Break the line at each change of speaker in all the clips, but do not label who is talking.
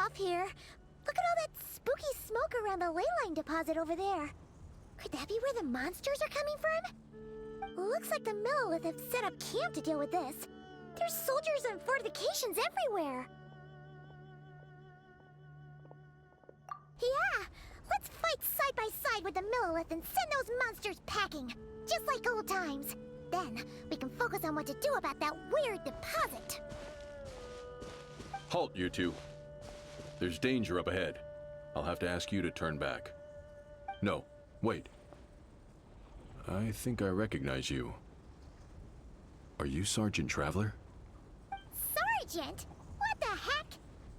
off here. Look at all that spooky smoke around the ley line deposit over there. Could that be where the monsters are coming from? Looks like the Millilith have set up camp to deal with this. There's soldiers and fortifications everywhere. Yeah, let's fight side by side with the Millilith and send those monsters packing, just like old times. Then, we can focus on what to do about that weird deposit.
Halt, you two. There's danger up ahead. I'll have to ask you to turn back. No, wait. I think I recognize you. Are you Sergeant Traveler?
Sergeant? What the heck?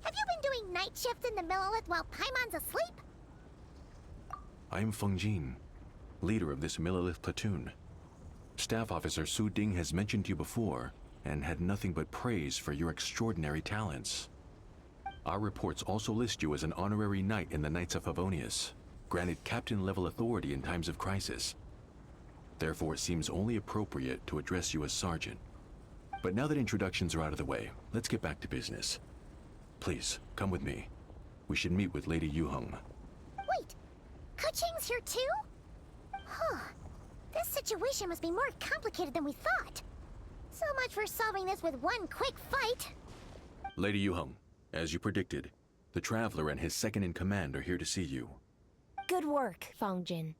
Have you been doing night shifts in the Millilith while Paimon's asleep?
I'm Feng Jin, leader of this Millilith platoon. Staff Officer Su Ding has mentioned you before and had nothing but praise for your extraordinary talents. Our reports also list you as an honorary knight in the Knights of Favonius, granted captain-level authority in times of crisis. Therefore, it seems only appropriate to address you as Sergeant. But now that introductions are out of the way, let's get back to business. Please, come with me. We should meet with Lady Yuheng.
Wait, Keqing's here too? Huh. This situation must be more complicated than we thought. So much for solving this with one quick fight.
Lady Yuheng, as you predicted, the Traveler and his second-in-command are here to see you.
Good work, Feng Jin.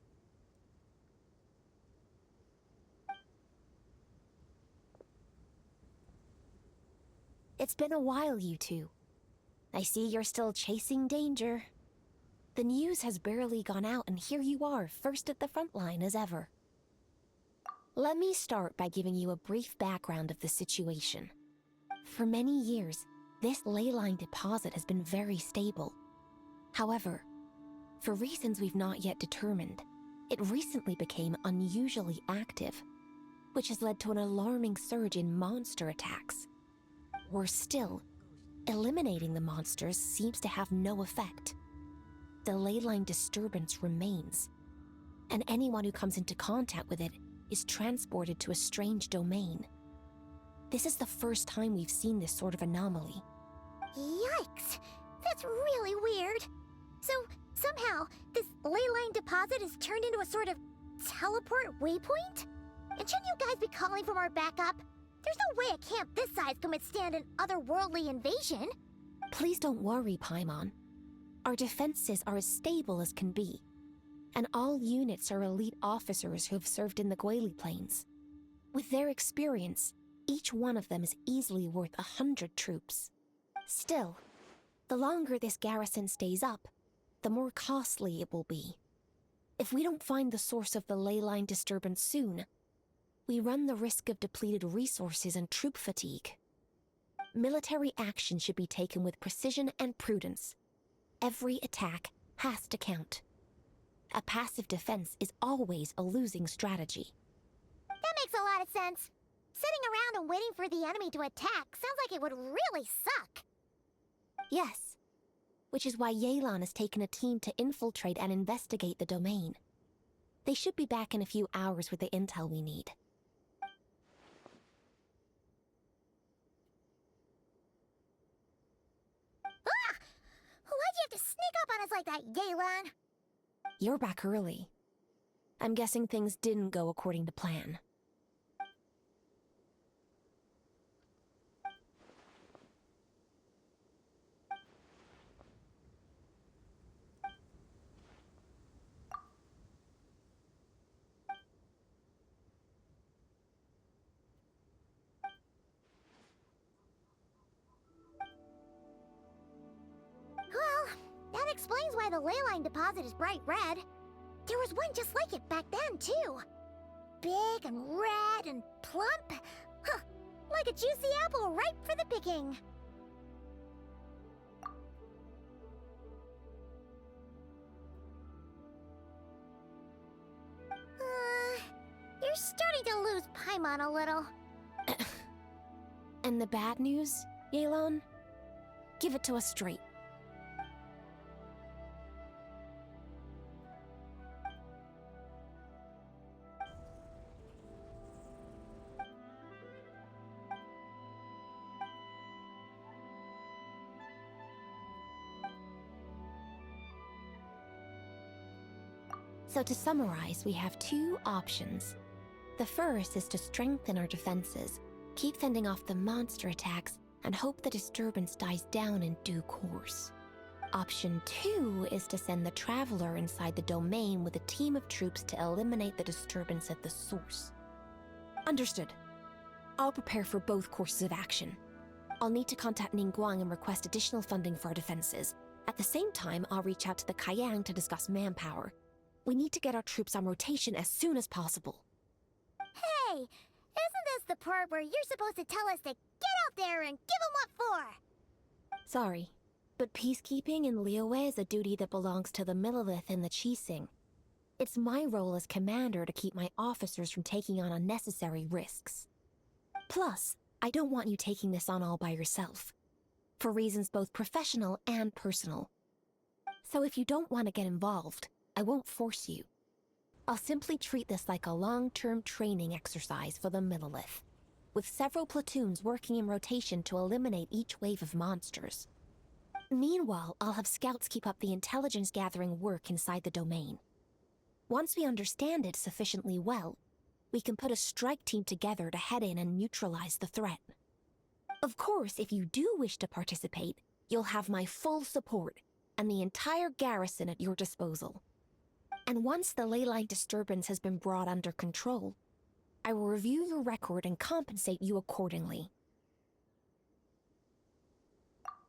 It's been a while, you two. I see you're still chasing danger. The news has barely gone out, and here you are, first at the front line as ever. Let me start by giving you a brief background of the situation. For many years, this ley line deposit has been very stable. However, for reasons we've not yet determined, it recently became unusually active, which has led to an alarming surge in monster attacks. Worse still, eliminating the monsters seems to have no effect. The ley line disturbance remains, and anyone who comes into contact with it is transported to a strange domain. This is the first time we've seen this sort of anomaly.
Yikes! That's really weird. So, somehow, this ley line deposit is turned into a sort of teleport waypoint? And shouldn't you guys be calling for more backup? There's no way a camp this size can withstand an otherworldly invasion.
Please don't worry, Paimon. Our defenses are as stable as can be, and all units are elite officers who have served in the Guili Plains. With their experience, each one of them is easily worth 100 troops. Still, the longer this garrison stays up, the more costly it will be. If we don't find the source of the ley line disturbance soon, we run the risk of depleted resources and troop fatigue. Military action should be taken with precision and prudence. Every attack has to count. A passive defense is always a losing strategy.
That makes a lot of sense. Sitting around and waiting for the enemy to attack sounds like it would really suck.
Yes, which is why Yelan has taken a team to infiltrate and investigate the domain. They should be back in a few hours with the intel we need.
Ah! Why'd you have to sneak up on us like that, Yelan?
You're back early. I'm guessing things didn't go according to plan.
Well, that explains why the ley line deposit is bright red. There was one just like it back then, too. Big and red and plump. Huh, like a juicy apple ripe for the picking. You're starting to lose Paimon a little.
And the bad news, Yelan? Give it to us straight. So to summarize, we have two options. The first is to strengthen our defenses, keep fending off the monster attacks, and hope the disturbance dies down in due course. Option 2 is to send the Traveler inside the domain with a team of troops to eliminate the disturbance at the source. Understood. I'll prepare for both courses of action. I'll need to contact Ningguang and request additional funding for our defenses. At the same time, I'll reach out to the Kayang to discuss manpower. We need to get our troops on rotation as soon as possible.
Hey, isn't this the part where you're supposed to tell us to get out there and give them what for?
Sorry, but peacekeeping in Liyue is a duty that belongs to the Millelith and the Qixing. It's my role as commander to keep my officers from taking on unnecessary risks. Plus, I don't want you taking this on all by yourself, for reasons both professional and personal. So if you don't want to get involved, I won't force you. I'll simply treat this like a long-term training exercise for the Millelith, with several platoons working in rotation to eliminate each wave of monsters. Meanwhile, I'll have scouts keep up the intelligence-gathering work inside the domain. Once we understand it sufficiently well, we can put a strike team together to head in and neutralize the threat. Of course, if you do wish to participate, you'll have my full support and the entire garrison at your disposal. And once the leyline disturbance has been brought under control, I will review your record and compensate you accordingly.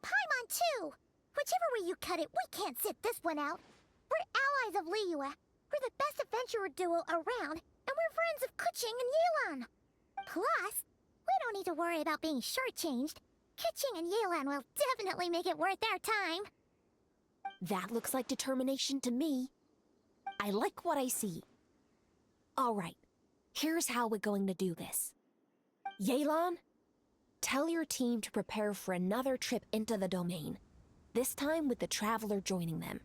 Paimon too! Whichever way you cut it, we can't sit this one out. We're allies of Liyue. We're the best adventurer duo around, and we're friends of Keqing and Yelan. Plus, we don't need to worry about being shortchanged. Keqing and Yelan will definitely make it worth our time.
That looks like determination to me. I like what I see. All right, here's how we're going to do this. Yelan, tell your team to prepare for another trip into the domain, this time with the Traveler joining them.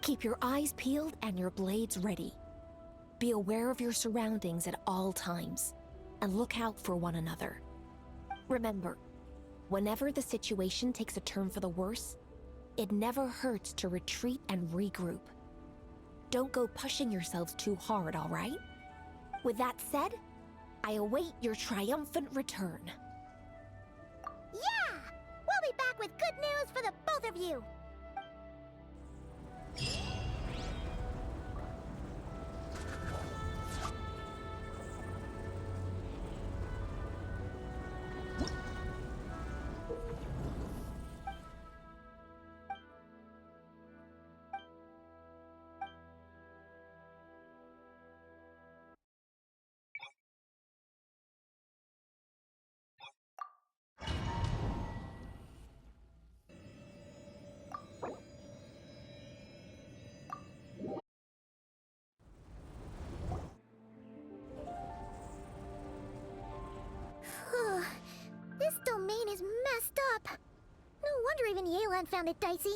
Keep your eyes peeled and your blades ready. Be aware of your surroundings at all times, and look out for one another. Remember, whenever the situation takes a turn for the worse, it never hurts to retreat and regroup. Don't go pushing yourselves too hard, all right? With that said, I await your triumphant return.
Yeah! We'll be back with good news for the both of you! This domain is messed up. No wonder even Yelan found it dicey.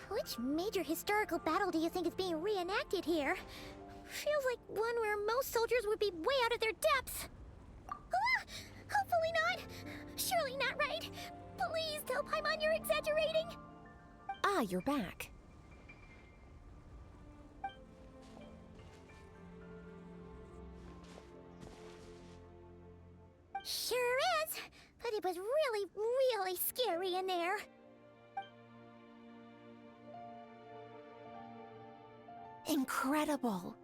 Which major historical battle do you think is being reenacted here? Feels like one where most soldiers would be way out of their depths. Ah, hopefully not. Surely not right. Please tell Paimon you're exaggerating.
Ah, you're back.
Sure is, but it was really, really scary in there.
Incredible.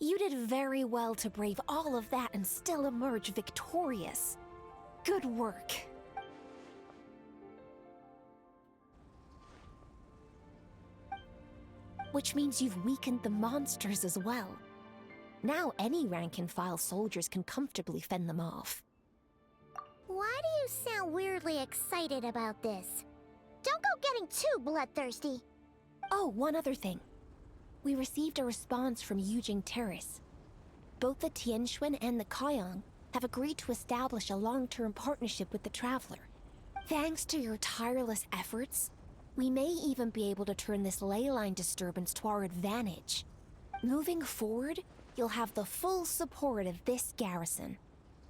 You did very well to brave all of that and still emerge victorious. Good work. Which means you've weakened the monsters as well. Now any rank-and-file soldiers can comfortably fend them off.
Why do you sound weirdly excited about this? Don't go getting too bloodthirsty.
Oh, one other thing. We received a response from Yujing Terrace. Both the Tianxuan and the Kayang have agreed to establish a long-term partnership with the Traveler. Thanks to your tireless efforts, We may even be able to turn this ley line disturbance to our advantage. Moving forward, you'll have the full support of this garrison.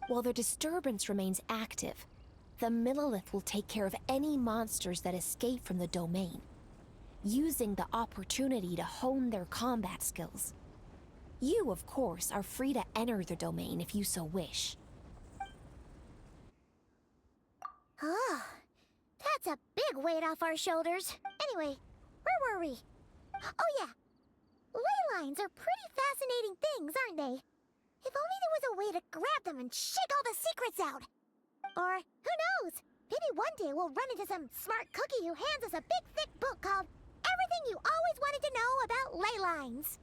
While the disturbance remains active, the Millilith will take care of any monsters that escape from the domain, using the opportunity to hone their combat skills. You, of course, are free to enter the domain if you so wish.
Oh, that's a big weight off our shoulders. Anyway, where were we? Oh yeah, ley lines are pretty fascinating things, aren't they? If only there was a way to grab them and shake all the secrets out. Or, who knows, maybe one day we'll run into some smart cookie who hands us a big thick book called Everything You Always Wanted to Know About Ley Lines.